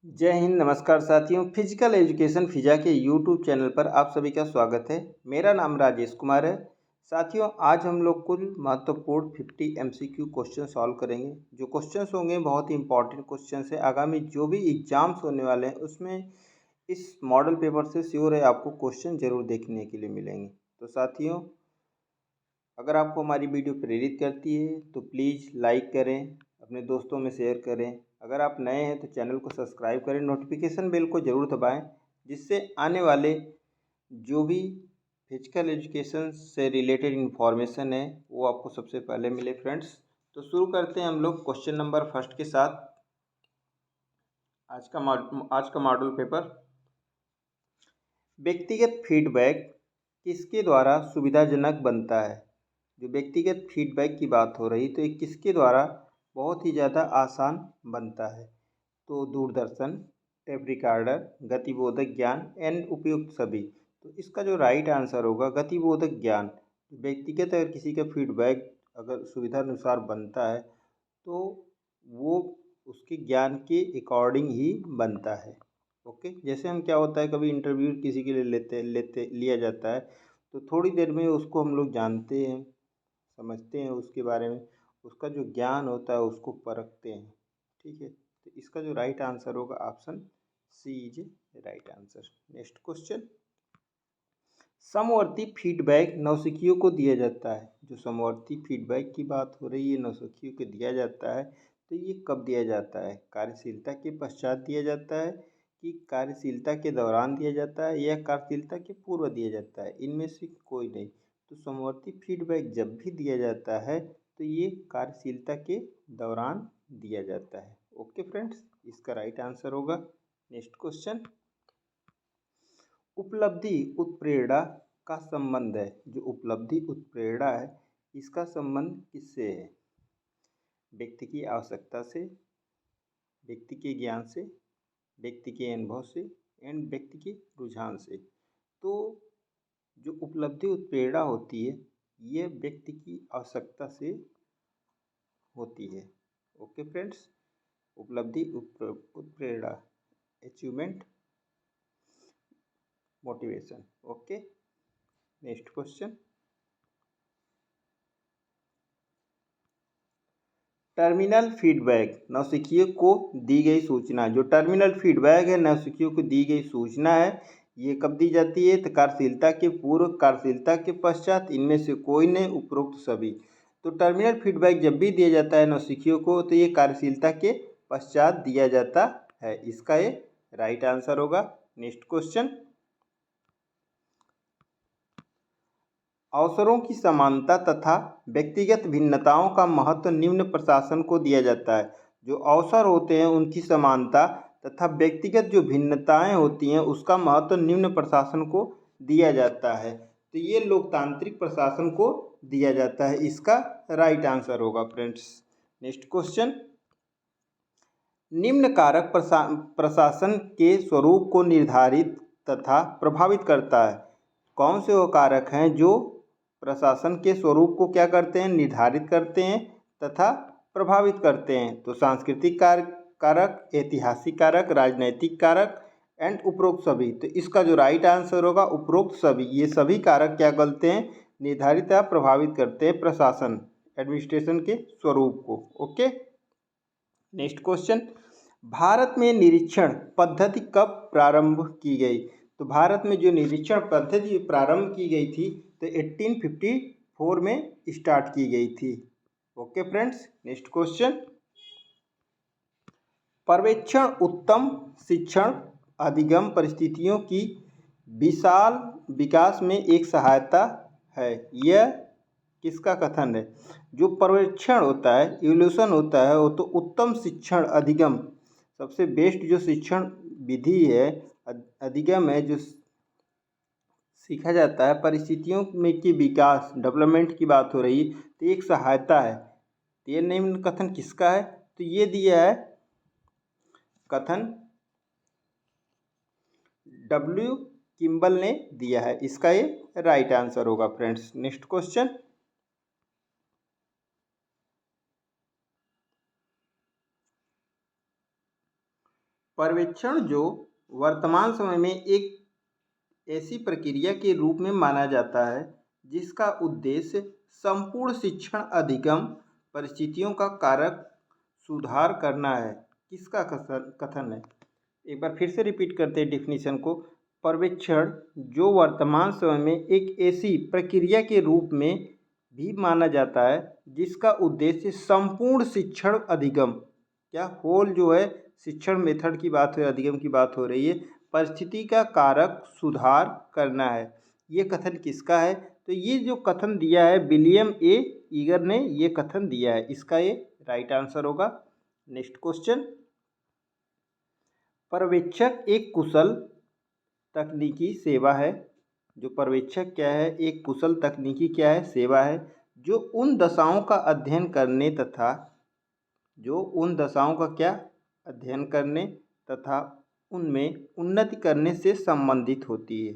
जय हिंद, नमस्कार साथियों। फिजिकल एजुकेशन फिजा के यूट्यूब चैनल पर आप सभी का स्वागत है। मेरा नाम राजेश कुमार है। साथियों, आज हम लोग कुल महत्वपूर्ण 50 एमसीक्यू क्वेश्चन सॉल्व करेंगे। जो क्वेश्चंस होंगे बहुत ही इंपॉर्टेंट क्वेश्चंस है। आगामी जो भी एग्जाम्स होने वाले हैं उसमें इस मॉडल पेपर से श्योर है आपको क्वेश्चन जरूर देखने के लिए मिलेंगे। तो साथियों, अगर आपको हमारी वीडियो प्रेरित करती है तो प्लीज़ लाइक करें, अपने दोस्तों में शेयर करें। अगर आप नए हैं तो चैनल को सब्सक्राइब करें, नोटिफिकेशन बेल को ज़रूर दबाएं, जिससे आने वाले जो भी फिजिकल एजुकेशन से रिलेटेड इन्फॉर्मेशन है वो आपको सबसे पहले मिले। फ्रेंड्स, तो शुरू करते हैं हम लोग क्वेश्चन नंबर फर्स्ट के साथ। आज का मॉडल पेपर, व्यक्तिगत फीडबैक किसके द्वारा सुविधाजनक बनता है। जो व्यक्तिगत फीडबैक की बात हो रही तो ये किसके द्वारा बहुत ही ज़्यादा आसान बनता है। तो दूरदर्शन, टेप रिकॉर्डर, गतिबोधक ज्ञान एंड उपयुक्त सभी। तो इसका जो राइट आंसर होगा गतिबोधक ज्ञान। व्यक्तिगत अगर किसी का फीडबैक अगर सुविधा अनुसार बनता है तो वो उसके ज्ञान के अकॉर्डिंग ही बनता है। ओके, जैसे हम क्या होता है, कभी इंटरव्यू किसी के लिए लेते लिया जाता है तो थोड़ी देर में उसको हम लोग जानते हैं, समझते हैं उसके बारे में, उसका जो ज्ञान होता है उसको परखते हैं। ठीक है, तो इसका जो राइट आंसर होगा option C is right answer. Next question, समवर्ती फीडबैक नौसिखियों को दिया जाता है। जो समवर्ती फीडबैक की बात हो रही है नौसिखियों को दिया जाता है तो ये कब दिया जाता है? कार्यशीलता के पश्चात दिया जाता है कि कार्यशीलता के दौरान दिया जाता है या कार्यशीलता के पूर्व दिया जाता है? इनमें से कोई नहीं। तो समवर्ती फीडबैक जब भी दिया जाता है तो ये कार्यशीलता के दौरान दिया जाता है। ओके फ्रेंड्स, इसका राइट आंसर होगा। नेक्स्ट क्वेश्चन, उपलब्धि उत्प्रेरणा का संबंध है। जो उपलब्धि उत्प्रेरणा है इसका संबंध किससे है? व्यक्ति की आवश्यकता से, व्यक्ति के ज्ञान से, व्यक्ति के अनुभव से एंड व्यक्ति के रुझान से। तो जो उपलब्धि उत्प्रेरणा होती है ये व्यक्ति की आवश्यकता से होती है। ओके फ्रेंड्स, उपलब्धि उत्प्रेरणा, achievement, motivation. Okay, next question, terminal feedback नौसिखियों को दी गई सूचना। जो टर्मिनल फीडबैक है नौसिखियों को दी गई सूचना है ये कब दी जाती है? तो कार्यशीलता के पूर्व, कार्यशीलता के पश्चात, इनमें से कोई नहीं, उपरोक्त सभी। तो टर्मिनल फीडबैक जब भी दिया जाता है नौसिखियों को तो ये कार्यशीलता के पश्चात दिया जाता है। इसका ये राइट आंसर होगा। नेक्स्ट क्वेश्चन, अवसरों की समानता तथा व्यक्तिगत भिन्नताओं का महत्व निम्न प्रशासन को दिया जाता है। जो अवसर होते हैं उनकी समानता तथा व्यक्तिगत जो भिन्नताएं होती हैं उसका महत्व निम्न प्रशासन को दिया जाता है। तो ये लोकतांत्रिक प्रशासन को दिया जाता है। इसका राइट आंसर होगा फ्रेंड्स। नेक्स्ट क्वेश्चन, निम्न कारक प्रशासन के स्वरूप को निर्धारित तथा प्रभावित करता है। कौन से वो कारक हैं जो प्रशासन के स्वरूप को क्या करते हैं? निर्धारित करते हैं तथा प्रभावित करते हैं। तो सांस्कृतिक कारक, ऐतिहासिक कारक, राजनैतिक कारक एंड उपरोक्त सभी। तो इसका जो राइट आंसर होगा उपरोक्त सभी। ये सभी कारक क्या करते हैं? निर्धारित या प्रभावित करते हैं प्रशासन, एडमिनिस्ट्रेशन के स्वरूप को। ओके, नेक्स्ट क्वेश्चन, भारत में निरीक्षण पद्धति कब प्रारंभ की गई? तो भारत में जो निरीक्षण पद्धति प्रारंभ की गई थी तो 1854 में स्टार्ट की गई थी। ओके फ्रेंड्स, नेक्स्ट क्वेश्चन, पर्यवेक्षण उत्तम शिक्षण अधिगम परिस्थितियों की विशाल विकास में एक सहायता है। यह किसका कथन है? जो पर्यवेक्षण होता है, इवोल्यूशन होता है, वो तो उत्तम शिक्षण अधिगम, सबसे बेस्ट जो शिक्षण विधि है, अधिगम है, जो सीखा जाता है परिस्थितियों में की विकास, डेवलपमेंट की बात हो रही तो एक सहायता है। तो ये निम्न कथन किसका है? तो ये दिया है कथन डब्ल्यू किम्बल ने दिया है। इसका ये राइट आंसर होगा फ्रेंड्स। नेक्स्ट क्वेश्चन, पर्यवेक्षण जो वर्तमान समय में एक ऐसी प्रक्रिया के रूप में माना जाता है जिसका उद्देश्य संपूर्ण शिक्षण अधिगम परिस्थितियों का कारक सुधार करना है। किसका कथन है? एक बार फिर से रिपीट करते हैं डिफिनीशन को। पर्यवेक्षण जो वर्तमान समय में एक ऐसी प्रक्रिया के रूप में भी माना जाता है जिसका उद्देश्य संपूर्ण शिक्षण अधिगम, क्या होल जो है शिक्षण मेथड की बात हो, अधिगम की बात हो रही है, परिस्थिति का कारक सुधार करना है। ये कथन किसका है? तो ये जो कथन दिया है विलियम ए ईगर ने ये कथन दिया है। इसका ये राइट आंसर होगा। नेक्स्ट क्वेश्चन, पर्यवेक्षक एक कुशल तकनीकी सेवा है। जो पर्यवेक्षक क्या है? एक कुशल तकनीकी क्या है? सेवा है जो उन दशाओं का अध्ययन करने तथा अध्ययन करने तथा उनमें उन्नति करने से संबंधित होती है।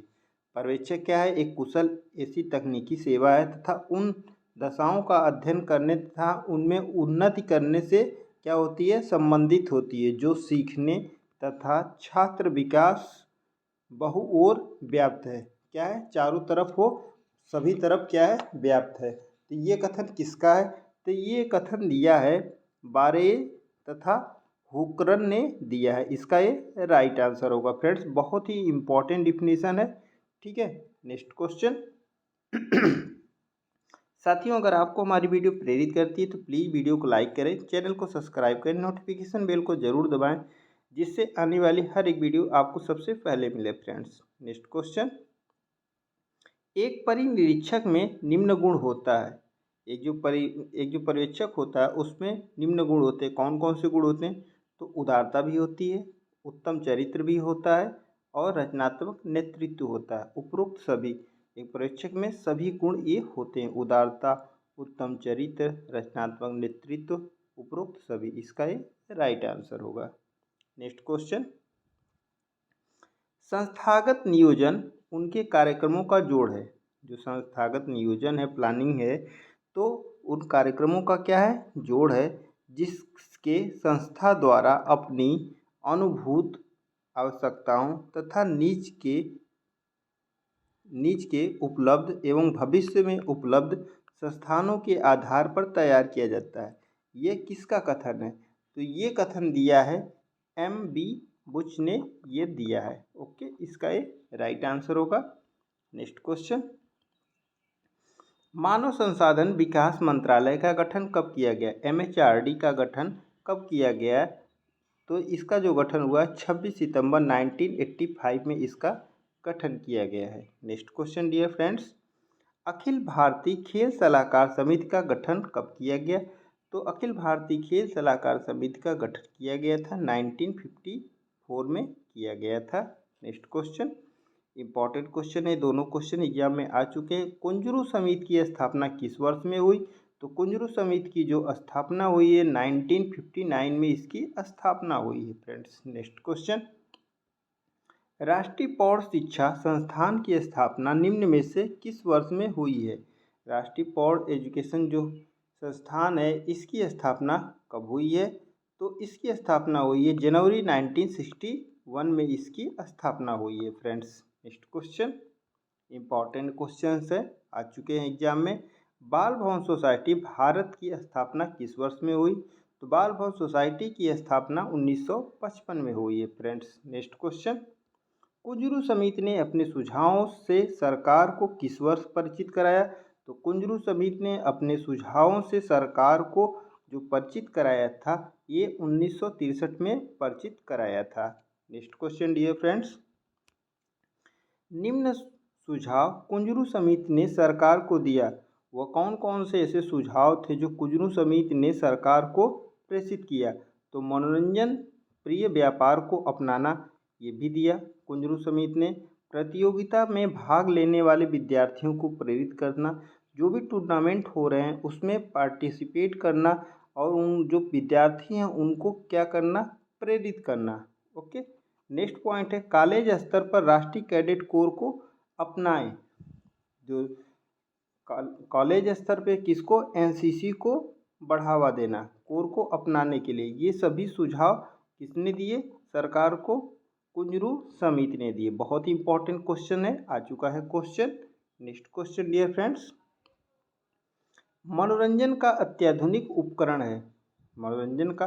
पर्यवेक्षक क्या है? एक कुशल ऐसी तकनीकी सेवा है तथा उन दशाओं का अध्ययन करने तथा उनमें उन्नति करने से क्या होती है? संबंधित होती है, जो सीखने तथा छात्र विकास बहु ओर व्याप्त है। क्या है? चारों तरफ हो, सभी तरफ क्या है? व्याप्त है। तो ये कथन किसका है? तो ये कथन दिया है बारे तथा हुकरन ने दिया है। इसका ये राइट आंसर होगा फ्रेंड्स। बहुत ही इंपॉर्टेंट डिफिनीशन है। ठीक है, नेक्स्ट क्वेश्चन। साथियों, अगर आपको हमारी वीडियो प्रेरित करती है तो प्लीज़ वीडियो को लाइक करें, चैनल को सब्सक्राइब करें, नोटिफिकेशन बेल को जरूर दबाएं जिससे आने वाली हर एक वीडियो आपको सबसे पहले मिले फ्रेंड्स। नेक्स्ट क्वेश्चन, एक परिनिरीक्षक में निम्न गुण होता है। एक जो पर्यवेक्षक होता है उसमें निम्न गुण होते हैं। कौन कौन से गुण होते हैं? तो उदारता भी होती है, उत्तम चरित्र भी होता है और रचनात्मक नेतृत्व होता है। उपरोक्त सभी, एक पर्यवेक्षक में सभी गुण ये होते हैं, उदारता, उत्तम चरित्र, रचनात्मक नेतृत्व, उपरोक्त सभी। इसका ये राइट आंसर होगा। नेक्स्ट क्वेश्चन, संस्थागत नियोजन उनके कार्यक्रमों का जोड़ है। जो संस्थागत नियोजन है, प्लानिंग है, तो उन कार्यक्रमों का क्या है? जोड़ है, जिसके संस्था द्वारा अपनी अनुभूत आवश्यकताओं तथा नीच के उपलब्ध एवं भविष्य में उपलब्ध संस्थानों के आधार पर तैयार किया जाता है। ये किसका कथन है? तो ये कथन दिया है M.B. बुच ने ये दिया है। ओके, इसका ये राइट आंसर होगा। नेक्स्ट क्वेश्चन, मानव संसाधन विकास मंत्रालय का गठन कब किया गया? MHRD का गठन कब किया गया? तो इसका जो गठन हुआ 26 सितंबर 1985 में इसका गठन किया गया है। Next question dear friends, Akhil Bharatiya खेल सलाहकार समिति का गठन कब किया गया? तो अखिल भारतीय खेल सलाहकार समिति का गठन किया गया था 1954 में किया गया था। नेक्स्ट क्वेश्चन, इंपॉर्टेंट क्वेश्चन है, दोनों क्वेश्चन एग्जाम में आ चुके हैं। कुंजरू समिति की स्थापना किस वर्ष में हुई? तो कुंजरू समिति की जो स्थापना हुई है 1959 में इसकी स्थापना हुई है फ्रेंड्स। नेक्स्ट क्वेश्चन, राष्ट्रीय प्रौढ़ शिक्षा संस्थान की स्थापना निम्न में से किस वर्ष में हुई है? राष्ट्रीय प्रौढ़ एजुकेशन जो संस्थान है इसकी स्थापना कब हुई है? तो इसकी स्थापना हुई है जनवरी 1961 में इसकी स्थापना हुई है friends. Next question, important question है, आ चुके हैं एग्जाम में। बाल भवन सोसाइटी भारत की स्थापना किस वर्ष में हुई? तो बाल भवन सोसाइटी की स्थापना 1955 में हुई है फ्रेंड्स। नेक्स्ट क्वेश्चन, कुंजरू समिति ने अपने सुझावों से सरकार को किस वर्ष परिचित कराया? तो कुंजरू समिति ने अपने सुझावों से सरकार को जो परिचित कराया था ये 1963 में परिचित कराया था। नेक्स्ट क्वेश्चन डियर फ्रेंड्स, निम्न सुझाव कुंजरू समिति ने सरकार को दिया, वह कौन कौन से ऐसे सुझाव थे जो कुंजरू समिति ने सरकार को प्रेषित किया? तो मनोरंजन प्रिय व्यापार को अपनाना ये भी दिया कुंजरू समिति ने, प्रतियोगिता में भाग लेने वाले विद्यार्थियों को प्रेरित करना, जो भी टूर्नामेंट हो रहे हैं उसमें पार्टिसिपेट करना और उन जो विद्यार्थी हैं उनको क्या करना? प्रेरित करना। ओके, नेक्स्ट पॉइंट है कॉलेज स्तर पर राष्ट्रीय कैडेट कोर को अपनाएं। जो कॉलेज स्तर पे किसको? NCC को बढ़ावा देना, कोर को अपनाने के लिए। ये सभी सुझाव किसने दिए? सरकार को कुंजरू समिति ने दिए। बहुत ही इंपॉर्टेंट क्वेश्चन है, आ चुका है question. Next question dear friends, मनोरंजन का अत्याधुनिक उपकरण है, मनोरंजन का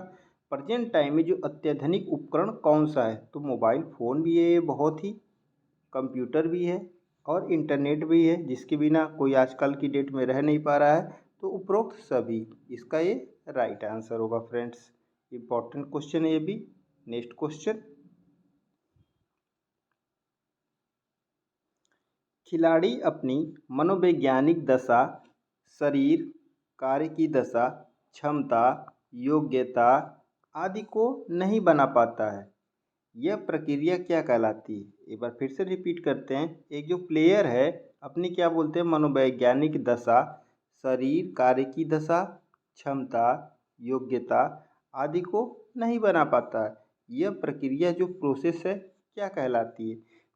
प्रेजेंट टाइम में जो अत्याधुनिक उपकरण कौन सा है? तो मोबाइल फ़ोन भी है ये, बहुत ही कंप्यूटर भी है और इंटरनेट भी है, जिसके बिना कोई आजकल की डेट में रह नहीं पा रहा है। तो उपरोक्त सभी, इसका ये राइट आंसर होगा फ्रेंड्स। इंपॉर्टेंट क्वेश्चन है ये भी। नेक्स्ट क्वेश्चन, खिलाड़ी अपनी मनोवैज्ञानिक दशा, शरीर, कार्य की दशा, क्षमता, योग्यता आदि को नहीं बना पाता है, यह प्रक्रिया क्या कहलाती है? एक बार फिर से रिपीट करते हैं। एक जो प्लेयर है अपनी क्या बोलते हैं मनोवैज्ञानिक दशा, शरीर, कार्य की दशा, क्षमता, योग्यता आदि को नहीं बना पाता है, यह प्रक्रिया जो प्रोसेस है क्या कहलाती है?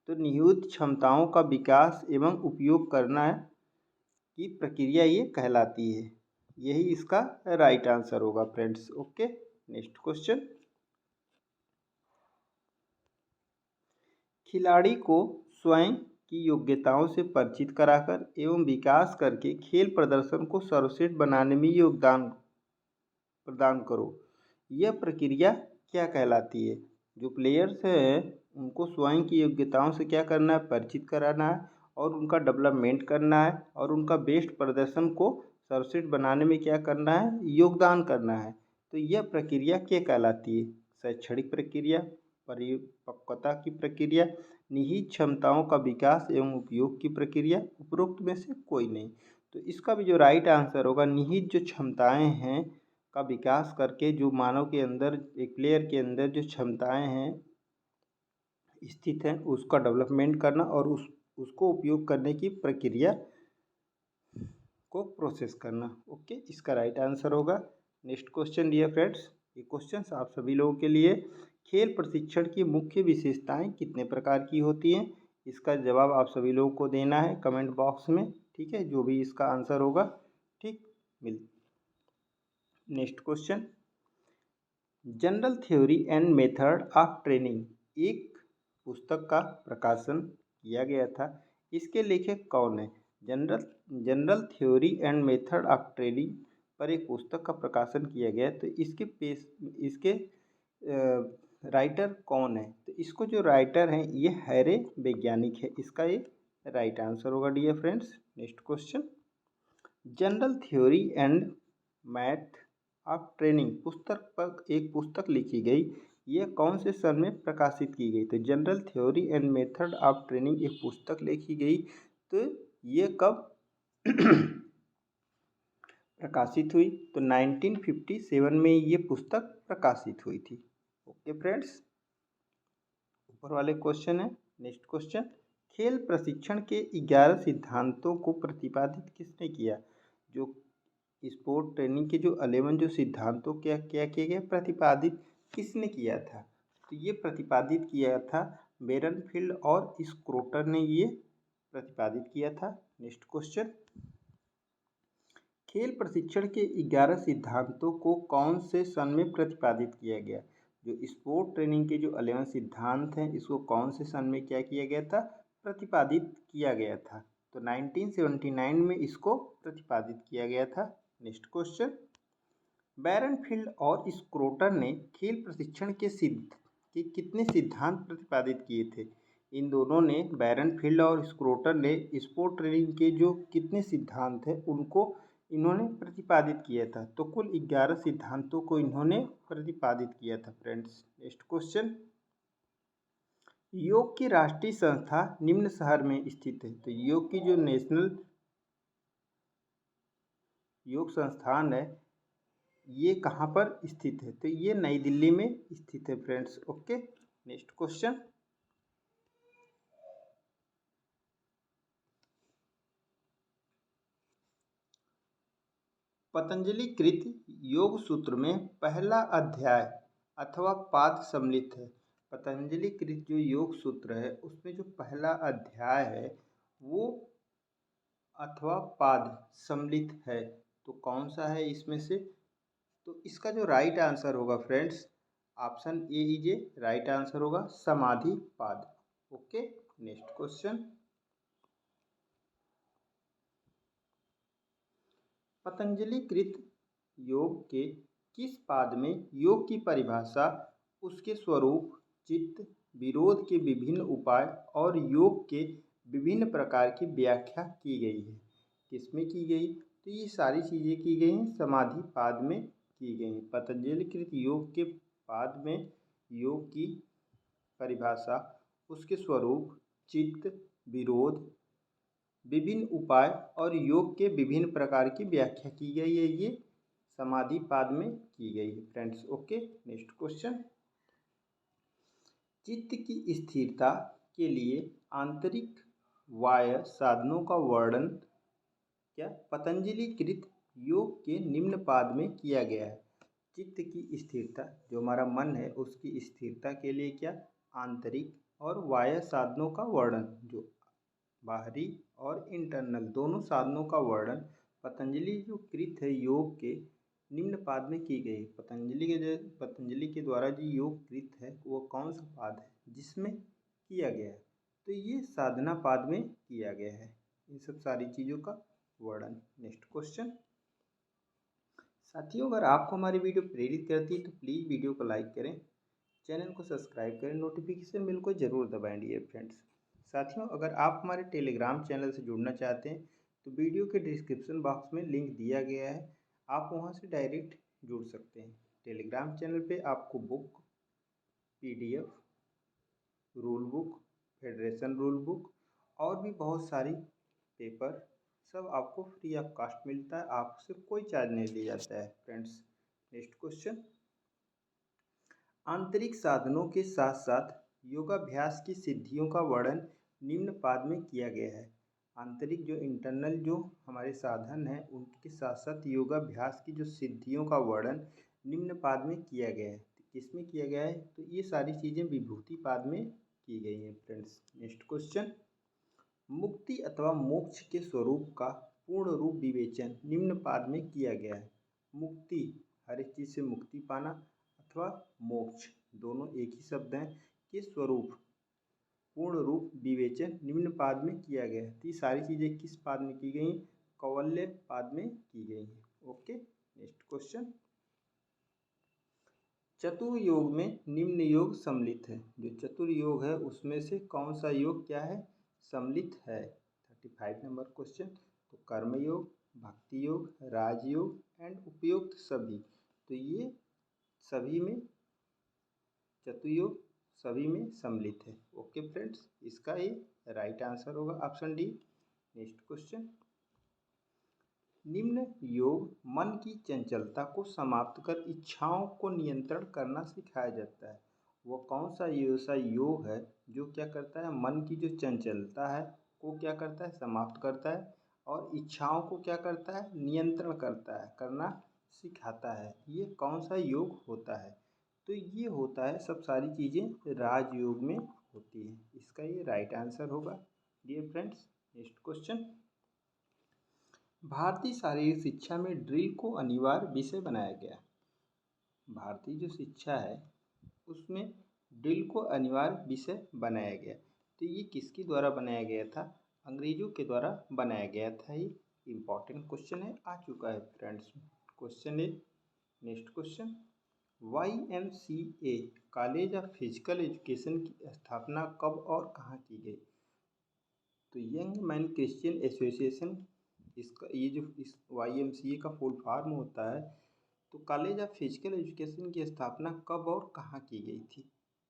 तो निहित क्षमताओं का विकास एवं उपयोग करना की प्रक्रिया ये कहलाती है। यही इसका राइट आंसर होगा फ्रेंड्स। ओके, नेक्स्ट क्वेश्चन, खिलाड़ी को स्वयं की योग्यताओं से परिचित कराकर एवं विकास करके खेल प्रदर्शन को सर्वश्रेष्ठ बनाने में योगदान प्रदान करो, यह प्रक्रिया क्या कहलाती है? जो प्लेयर्स हैं उनको स्वयं की योग्यताओं से क्या करना है? परिचित कराना है और उनका डेवलपमेंट करना है और उनका बेस्ट प्रदर्शन को सर्वश्रेष्ठ बनाने में क्या करना है? योगदान करना है। तो यह प्रक्रिया क्या कहलाती है? शैक्षणिक प्रक्रिया, परिपक्वता की प्रक्रिया, निहित क्षमताओं का विकास एवं उपयोग की प्रक्रिया, उपरोक्त में से कोई नहीं। तो इसका भी जो राइट आंसर होगा, निहित जो क्षमताएं हैं का विकास करके, जो मानव के अंदर, एक प्लेयर के अंदर जो क्षमताएं हैं स्थित हैं, उसका डेवलपमेंट करना और उसको उपयोग करने की प्रक्रिया को प्रोसेस करना। ओके, इसका राइट आंसर होगा। नेक्स्ट क्वेश्चन डियर फ्रेंड्स, ये क्वेश्चन आप सभी लोगों के लिए, खेल प्रशिक्षण की मुख्य विशेषताएं कितने प्रकार की होती हैं? इसका जवाब आप सभी लोगों को देना है कमेंट बॉक्स में, ठीक है, जो भी इसका आंसर होगा। ठीक, मिल next question, general theory and method of training एक पुस्तक का प्रकाशन किया गया था, इसके लेखक कौन है? General general theory and method of training पर एक पुस्तक का प्रकाशन किया गया, तो इसके राइटर कौन है? तो इसको जो राइटर हैं ये हैरे वैज्ञानिक है, इसका ये राइट आंसर होगा dear friends. Next question, general theory and math of training पुस्तक पर एक पुस्तक लिखी गई, यह कौन से सन में प्रकाशित की गई? तो general theory and method of training एक पुस्तक लिखी गई, तो ये कब प्रकाशित हुई? तो 1957 में ये पुस्तक प्रकाशित हुई थी। ओके फ्रेंड्स, ऊपर वाले क्वेश्चन है। नेक्स्ट क्वेश्चन, खेल प्रशिक्षण के 11 सिद्धांतों को प्रतिपादित किसने किया? जो स्पोर्ट ट्रेनिंग के जो 11 जो सिद्धांतों क्या क्या किए गए, प्रतिपादित किसने किया था? तो ये प्रतिपादित किया था बेरनफील्ड और स्क्रोटर ने ये प्रतिपादित किया था। नेक्स्ट क्वेश्चन, खेल प्रशिक्षण के 11 सिद्धांतों को कौन से सन में प्रतिपादित किया गया? जो स्पोर्ट ट्रेनिंग के जो 11 सिद्धांत हैं, इसको कौन से सन में क्या किया गया था? प्रतिपादित किया गया था। तो 1979 में इसको प्रतिपादित किया गया था। नेक्स्ट क्वेश्चन, बेरनफील्ड और स्क्रोटर ने खेल प्रशिक्षण के कितने सिद्धांत प्रतिपादित किए थे? इन दोनों ने, बेरनफील्ड और स्क्रोटर ने, स्पोर्ट ट्रेनिंग के जो कितने सिद्धांत हैं उनको इन्होंने प्रतिपादित किया था। तो कुल 11 सिद्धांतों को इन्होंने प्रतिपादित किया था फ्रेंड्स। नेक्स्ट क्वेश्चन, योग की राष्ट्रीय संस्था निम्न शहर में स्थित है। तो योग की जो नेशनल योग संस्थान है ये कहाँ पर स्थित है? तो ये नई दिल्ली में स्थित है friends. Okay, next question, Patanjali कृत योग सूत्र में पहला अध्याय अथवा पाद सम्मिलित है। पतंजलि कृत जो योग सूत्र है उसमें जो पहला अध्याय है वो अथवा पाद सम्मिलित है, तो कौन सा है इसमें से? तो इसका जो राइट आंसर होगा friends, option A is A right answer होगा, Samadhipada. Okay, next question. Patanjali कृत योग के किस पाद में योग की परिभाषा, उसके स्वरूप, चित्त, विरोध के विभिन्न उपाय और योग के विभिन्न प्रकार की व्याख्या की गई है? किसमें की गई? तो ये सारी चीज़ें की गई हैं समाधि पाद में की गई हैं। पतंजलि कृत योग के पाद में योग की परिभाषा, उसके स्वरूप, चित्त, विरोध, विभिन्न उपाय और योग के विभिन्न प्रकार की व्याख्या की गई है, ये समाधि पाद में की गई है फ्रेंड्स। Okay, next question. चित्त की स्थिरता के लिए आंतरिक बाह्य साधनों का वर्णन क्या पतंजलि कृत योग के निम्न पाद में किया गया है? चित्त की स्थिरता, जो हमारा मन है उसकी स्थिरता के लिए क्या आंतरिक और बाह्य साधनों का वर्णन, जो बाहरी और इंटरनल दोनों साधनों का वर्णन पतंजलि जो कृत है योग के निम्न पाद में की गई। पतंजलि के द्वारा जो योग कृत है वो कौन सा पाद है जिसमें किया गया है? तो ये साधना पाद में किया गया है। इन सब सारी चीज़ों का वर्णन। Next question. साथियों, अगर आपको हमारी वीडियो प्रेरित करती है तो प्लीज़ वीडियो को लाइक करें, चैनल को सब्सक्राइब करें, नोटिफिकेशन बेल को जरूर दबाएं डियर फ्रेंड्स। साथियों, अगर आप हमारे टेलीग्राम चैनल से जुड़ना चाहते हैं तो वीडियो के डिस्क्रिप्शन बॉक्स में लिंक दिया गया है, आप वहां से डायरेक्ट जुड़ सकते हैं। टेलीग्राम चैनल पे आपको book, PDF, rule book, federation rule book और भी बहुत सारी पेपर सब आपको फ्री ऑफ कास्ट मिलता है, आपसे कोई चार्ज नहीं लिया जाता है फ्रेंड्स। Next question. आंतरिक साधनों के साथ साथ योगाभ्यास की सिद्धियों का वर्णन निम्न पाद में किया गया है। आंतरिक जो इंटरनल जो हमारे साधन हैं उनके साथ साथ योगाभ्यास की जो सिद्धियों का वर्णन निम्न पाद में किया गया है। तो किसमें किया गया है? तो ये सारी चीज़ें विभूति पाद में की गई हैं फ्रेंड्स। Next question. मुक्ति अथवा मोक्ष के स्वरूप का पूर्ण रूप विवेचन निम्न पाद में किया गया है। मुक्ति, हर एक चीज़ से मुक्ति पाना, अथवा मोक्ष, दोनों एक ही शब्द हैं, के स्वरूप पूर्ण रूप विवेचन निम्न पाद में किया गया है। तो ये सारी चीज़ें किस पाद में की गई? कौवल्य पाद में की गई हैं। Okay, next question. चतुर्योग में निम्न योग सम्मिलित है। जो चतुर्योग है उसमें से कौन सा योग क्या है? सम्मिलित है। 35 नंबर क्वेश्चन। तो कर्मयोग, भक्ति योग, राजयोग एंड उपयुक्त सभी। तो ये सभी में चतुर्योग सभी में सम्मिलित है। ओके फ्रेंड्स, इसका ये राइट आंसर होगा ऑप्शन डी। Next question. निम्न योग मन की चंचलता को समाप्त कर इच्छाओं को नियंत्रण करना सिखाया जाता है। वो कौन सा ऐसा योग है जो क्या करता है? मन की जो चंचलता है को क्या करता है? समाप्त करता है और इच्छाओं को क्या करता है? नियंत्रण करता है, करना सिखाता है। ये कौन सा योग होता है? तो ये होता है, सब सारी चीज़ें राजयोग में होती हैं। इसका ये राइट आंसर होगा डियर फ्रेंड्स। Next question. भारतीय शारीरिक शिक्षा में ड्रिल को अनिवार्य विषय बनाया गया। भारतीय जो शिक्षा है उसमें ड्रिल को अनिवार्य विषय बनाया गया। तो ये किसके द्वारा बनाया गया था? अंग्रेजों के द्वारा बनाया गया था। ये इम्पॉर्टेंट क्वेश्चन है, आ चुका है फ्रेंड्स। क्वेश्चन है। Next question. YMCA college of physical education की स्थापना कब और कहाँ की गई? तो यंग मैन क्रिश्चियन एसोसिएशन, इसका ये जो इस YMCA का फुल फॉर्म होता है। तो कॉलेज ऑफ फिजिकल एजुकेशन की स्थापना कब और कहाँ की गई थी?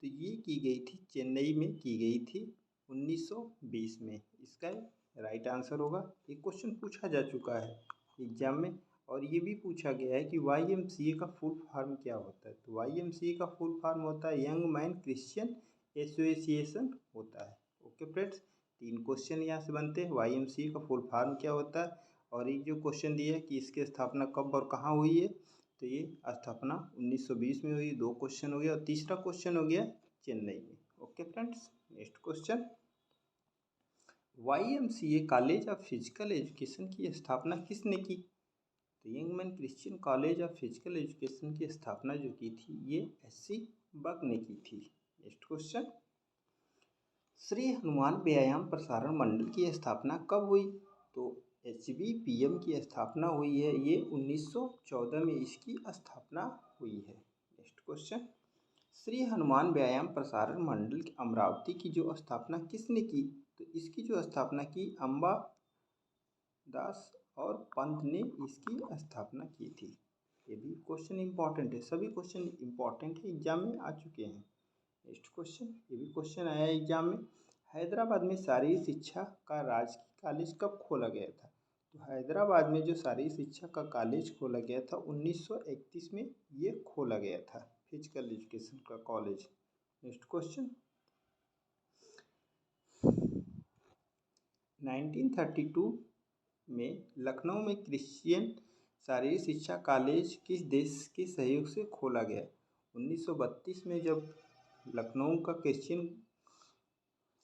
तो ये की गई थी चेन्नई में की गई थी 1920 में। इसका राइट आंसर होगा। ये क्वेश्चन पूछा जा चुका है एग्जाम में, और ये भी पूछा गया है कि YMCA का फुल फॉर्म क्या होता है। तो YMCA का फुल फॉर्म होता है यंग मैन क्रिश्चियन एसोसिएशन होता है। ओके फ्रेंड्स, 3 क्वेश्चन यहाँ से बनते हैं। YMCA का फुल फॉर्म क्या होता है, और एक जो क्वेश्चन दिया है कि इसकी स्थापना कब और कहाँ हुई है। तो ये स्थापना 1920 में हुई। 2 क्वेश्चन हो गया, और तीसरा क्वेश्चन हो गया चेन्नई में। Okay friends, next question. YMCA college of physical education की स्थापना किसने की? तो young man Christian college of physical education की स्थापना जो की थी ये SC बक ने की थी। नेक्स्ट क्वेश्चन, श्री हनुमान व्यायाम प्रसारण मंडल की स्थापना कब हुई? तो HBPM की स्थापना हुई है, ये 1914 में इसकी स्थापना हुई है। नेक्स्ट क्वेश्चन, श्री हनुमान व्यायाम प्रसारण मंडल की अमरावती की जो स्थापना किसने की? तो इसकी जो स्थापना की अंबा दास और पंत ने इसकी स्थापना की थी। ये भी क्वेश्चन इंपॉर्टेंट है, सभी क्वेश्चन इंपॉर्टेंट है, एग्जाम में आ चुके हैं। नेक्स्ट क्वेश्चन, ये भी क्वेश्चन आया है एग्जाम में, हैदराबाद में शारीरिक शिक्षा का राजकीय कॉलेज कब खोला गया था? तो हैदराबाद में जो शारीरिक शिक्षा का कॉलेज खोला गया था 1931 में ये खोला गया था, फिजिकल एजुकेशन का कॉलेज। नेक्स्ट क्वेश्चन, 1932 में लखनऊ में क्रिश्चियन शारीरिक शिक्षा कॉलेज किस देश के सहयोग से खोला गया? 1932 में जब लखनऊ का क्रिश्चियन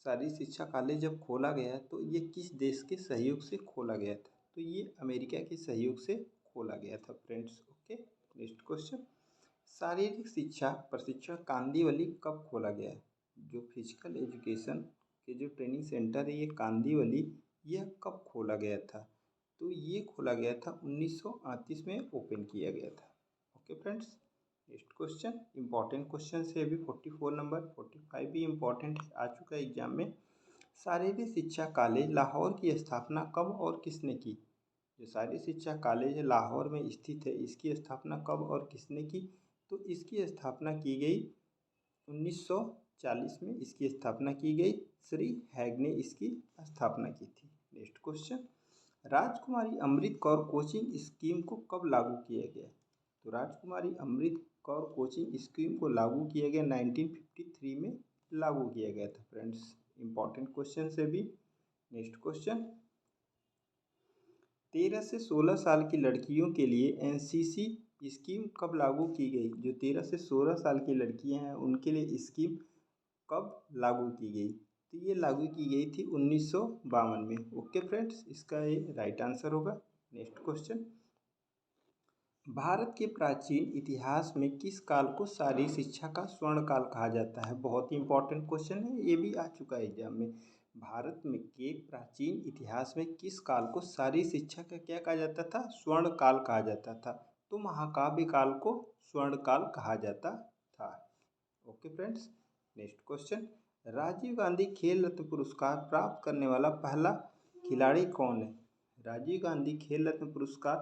शारीरिक शिक्षा कॉलेज जब खोला गया तो ये किस देश के सहयोग से खोला गया था? तो ये अमेरिका के सहयोग से खोला गया था फ्रेंड्स। ओके, नेक्स्ट क्वेश्चन, शारीरिक शिक्षा प्रशिक्षण कांदिवली कब खोला गया? जो फिजिकल एजुकेशन के जो ट्रेनिंग सेंटर है ये कांदिवली, यह कब खोला गया था? तो ये खोला गया था 1938 में ओपन किया गया था। Okay friends, next question, important question है अभी 44 नंबर, 45 भी इंपॉर्टेंट आ चुका है एग्जाम में। शारीरिक शिक्षा कॉलेज लाहौर की स्थापना कब और किसने की? जो शारीरिक शिक्षा कॉलेज है लाहौर में स्थित है, इसकी स्थापना कब और किसने की? तो इसकी स्थापना की गई 1940 में इसकी स्थापना की गई, श्री हैग ने इसकी स्थापना की थी। नेक्स्ट क्वेश्चन, राजकुमारी अमृत कौर कोचिंग स्कीम को कब लागू किया गया? तो राजकुमारी अमृत कौर कोचिंग स्कीम को लागू किया गया 1953 में लागू किया गया था फ्रेंड्स। इंपॉर्टेंट क्वेश्चन से भी। नेक्स्ट क्वेश्चन, 13 से 16 साल की लड़कियों के लिए NCC स्कीम कब लागू की गई? जो 13 से 16 साल की लड़कियां हैं उनके लिए स्कीम कब लागू की गई? तो ये लागू की गई थी 1952 में। ओके फ्रेंड्स, इसका ये राइट आंसर होगा। नेक्स्ट क्वेश्चन, भारत के प्राचीन इतिहास में किस काल को शारीरिक शिक्षा का स्वर्ण काल कहा जाता है? बहुत ही इंपॉर्टेंट क्वेश्चन है, ये भी आ चुका है एग्जाम में। भारत में के प्राचीन इतिहास में किस काल को शारीरिक शिक्षा का क्या कहा जाता था? स्वर्ण काल कहा जाता था। तो महाकाव्य काल को स्वर्ण काल कहा जाता था। Okay friends, next question, Rajiv Gandhi Khel Ratna पुरस्कार प्राप्त करने वाला पहला खिलाड़ी कौन है? राजीव गांधी खेल रत्न पुरस्कार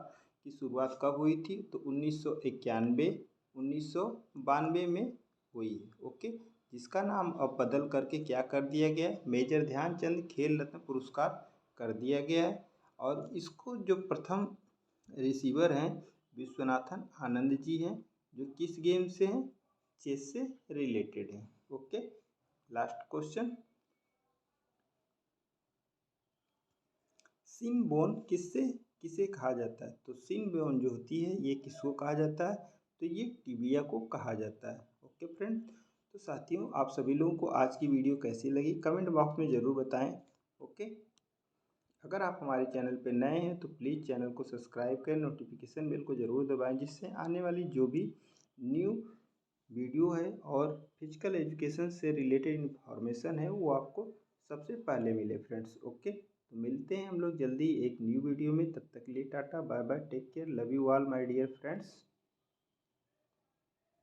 की शुरुआत कब हुई थी? तो 1991 1992 में हुई है। ओके, जिसका नाम अब बदल करके क्या कर दिया गया है? मेजर ध्यानचंद खेल रत्न पुरस्कार कर दिया गया है। और इसको जो प्रथम रिसीवर हैं विश्वनाथन आनंद जी हैं, जो किस गेम से हैं? चेस से रिलेटेड हैं। ओके, लास्ट क्वेश्चन, सिन बोन किसे कहा जाता है? तो सिन बोन जो होती है ये किसको कहा जाता है? तो ये टिबिया को कहा जाता है। ओके फ्रेंड, तो साथियों आप सभी लोगों को आज की वीडियो कैसी लगी कमेंट बॉक्स में ज़रूर बताएं। ओके, अगर आप हमारे चैनल पर नए हैं तो प्लीज़ चैनल को सब्सक्राइब करें, नोटिफिकेशन बेल को ज़रूर दबाएं, जिससे आने वाली जो भी न्यू वीडियो है और फिजिकल एजुकेशन से रिलेटेड इन्फॉर्मेशन है वो आपको सबसे पहले मिले फ्रेंड्स। ओके, तो मिलते हैं हम लोग जल्दी एक न्यू वीडियो में, तब तक के लिए tata bye bye, take care, love you all my dear friends.